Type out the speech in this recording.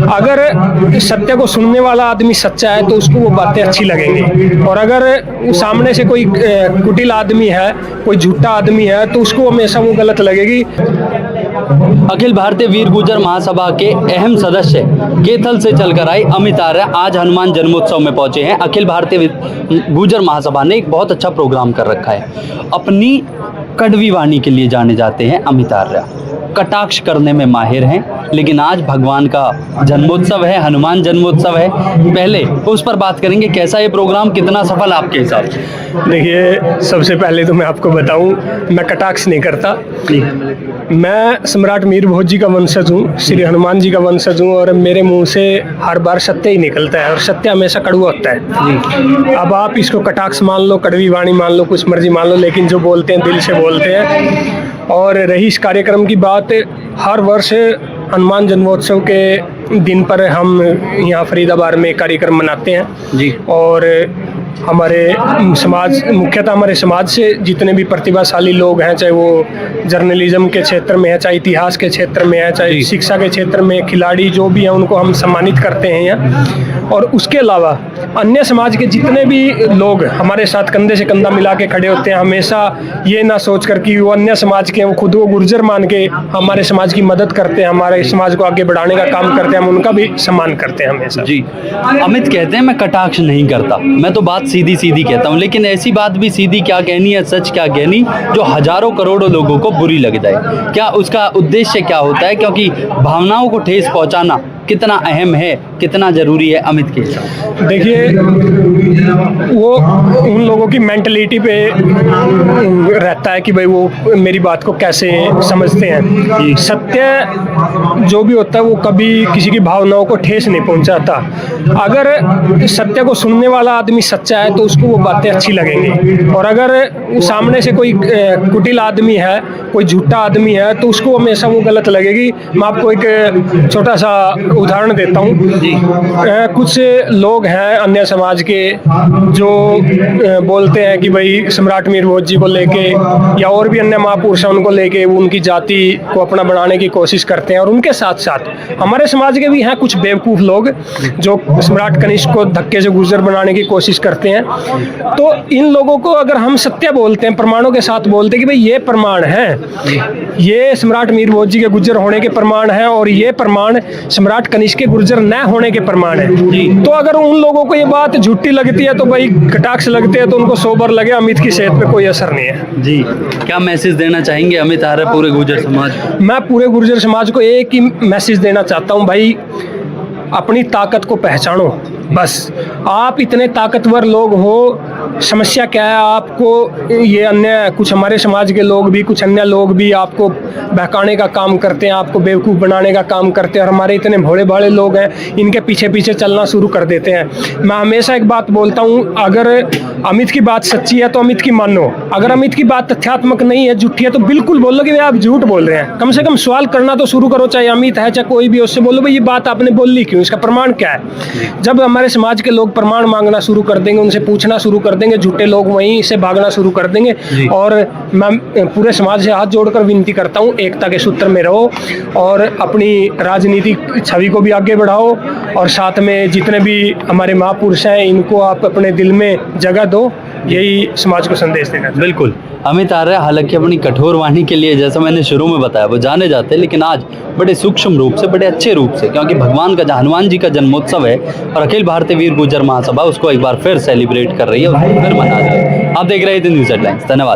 अगर सत्य को सुनने वाला आदमी सच्चा है तो उसको वो बातें अच्छी लगेंगी, और अगर सामने से कोई कुटिल आदमी है, कोई झूठा आदमी है, तो उसको हमेशा वो गलत लगेगी। अखिल भारतीय वीर गुर्जर महासभा के अहम सदस्य केथल से चलकर आए अमित आर्य आज हनुमान जन्मोत्सव में पहुंचे हैं। अखिल भारतीय गुर्जर महासभा ने एक बहुत अच्छा प्रोग्राम कर रखा है। अपनी कड़वी वाणी के लिए जाने जाते हैं अमित आर्य, कटाक्ष करने में माहिर हैं, लेकिन आज भगवान का जन्मोत्सव है, हनुमान जन्मोत्सव है। पहले उस पर बात करेंगे, कैसा ये प्रोग्राम, कितना सफल आपके हिसाब से? देखिए, सबसे पहले तो मैं आपको बताऊं, मैं कटाक्ष नहीं करता। मैं सम्राट मीर भोज जी का वंशज हूँ, श्री हनुमान जी का वंशज हूँ, और मेरे मुंह से हर बार सत्य ही निकलता है, और सत्य हमेशा कड़वा होता है। अब आप इसको कटाक्ष मान लो, कड़वी वाणी मान लो, कुछ मर्जी मान लो, लेकिन जो बोलते हैं दिल से बोलते हैं। और रही इस कार्यक्रम की बात, हर वर्ष हनुमान जन्मोत्सव के दिन पर हम यहाँ फरीदाबाद में कार्यक्रम मनाते हैं जी। और हमारे समाज, मुख्यतः हमारे समाज से जितने भी प्रतिभाशाली लोग हैं, चाहे वो जर्नलिज्म के क्षेत्र में है, चाहे इतिहास के क्षेत्र में है, चाहे शिक्षा के क्षेत्र में खिलाड़ी जो भी हैं, उनको हम सम्मानित करते हैं यहाँ। और उसके अलावा अन्य समाज के जितने भी लोग हमारे साथ कंधे से कंधा मिला के खड़े होते हैं, हमेशा ये ना सोच कर कि वो अन्य समाज के, वो खुद वो गुर्जर मान के हमारे समाज की मदद करते हैं, हमारे समाज को आगे बढ़ाने का काम करते हैं, हम उनका भी सम्मान करते हैं हमेशा। जी। अमित कहते हैं मैं कटाक्ष नहीं करता, मैं तो बात सीधी सीधी कहता हूँ, लेकिन ऐसी बात भी सीधी क्या कहनी है, सच क्या कहनी, जो हजारों करोड़ों लोगों को बुरी लग जाए। क्या उसका उद्देश्य क्या होता है? क्योंकि भावनाओं को ठेस पहुंचाना कितना अहम है, कितना जरूरी है अमित के हिसाब? देखिए, वो उन लोगों की मेंटलिटी पे रहता है कि भाई वो मेरी बात को कैसे समझते हैं। सत्य जो भी होता है वो कभी किसी की भावनाओं को ठेस नहीं पहुंचाता। अगर सत्य को सुनने वाला आदमी सच्चा है तो उसको वो बातें अच्छी लगेंगी, और अगर सामने से कोई कुटिल आदमी है, कोई झूठा आदमी है, तो उसको हमेशा वो गलत लगेगी। मैं आपको एक छोटा सा उदाहरण देता हूँ। कुछ लोग हैं अन्य समाज के जो बोलते हैं कि भाई सम्राट मीर भोज जी को लेके या और भी अन्य महापुरुष हैं उनको लेके वो उनकी जाति को अपना बनाने की कोशिश करते हैं, और उनके साथ साथ हमारे समाज के भी हैं कुछ बेवकूफ़ लोग जो सम्राट कनिष्क को धक्के से गुर्जर बनाने की कोशिश करते हैं। तो इन लोगों को अगर हम सत्य बोलते हैं, प्रमाणों के साथ बोलते हैं कि भाई ये प्रमाण है, ये सम्राट मीर भोज जी के गुर्जर होने के प्रमाण है, और ये प्रमाण सम्राट कनिष्क के गुर्जर न होने के प्रमाण है, तो अगर उन लोगों को ये बात झूठी लगती है तो भाई कटाक्ष लगते हैं, तो उनको सोबर लगे, अमित की सेहत पे कोई असर नहीं है। जी। क्या मैसेज देना चाहेंगे अमित आर्य पूरे गुर्जर समाज? मैं पूरे गुर्जर समाज को एक ही मैसेज देना चाहता हूँ, भाई अपनी ताकत को पहचानो। बस आप इतने ताकतवर लोग हो, समस्या क्या है आपको, ये अन्य कुछ हमारे समाज के लोग भी, कुछ अन्य लोग भी आपको बहकाने का काम करते हैं, आपको बेवकूफ़ बनाने का काम करते हैं, और हमारे इतने भोले भाले लोग हैं, इनके पीछे पीछे चलना शुरू कर देते हैं। मैं हमेशा एक बात बोलता हूँ, अगर अमित की बात सच्ची है तो अमित की मानो, अगर अमित की बात तथ्यात्मक नहीं है, झूठी है, तो बिल्कुल बोलो कि भाई आप झूठ बोल रहे हैं। कम से कम सवाल करना तो शुरू करो, चाहे अमित है चाहे कोई भी, उससे बोलो भाई ये बात आपने बोली क्यों, इसका प्रमाण क्या है। जब हमारे समाज के लोग प्रमाण मांगना शुरू कर देंगे, उनसे पूछना शुरू कर देंगे, झूठे लोग वहीं से भागना शुरू कर देंगे। और मैं पूरे समाज से हाथ जोड़कर विनती करता हूँ, एकता के सूत्र में रहो और अपनी राजनीतिक छवि को भी आगे बढ़ाओ, और साथ में जितने भी हमारे महापुरुष हैं इनको आप अपने दिल में जगह दो, यही समाज को संदेश देना। बिल्कुल। अमित आर्य हालांकि अपनी कठोर वाणी के लिए, जैसा मैंने शुरू में बताया, वो जाने जाते हैं, लेकिन आज बड़े सूक्ष्म रूप से, बड़े अच्छे रूप से, क्योंकि भगवान का हनुमान जी का जन्मोत्सव है और अखिल भारतीय वीर गुर्जर महासभा उसको एक बार फिर सेलिब्रेट कर रही है, उसको फिर मना रही है। आप देख रहे थे न्यूज़ हेडलाइंस। धन्यवाद।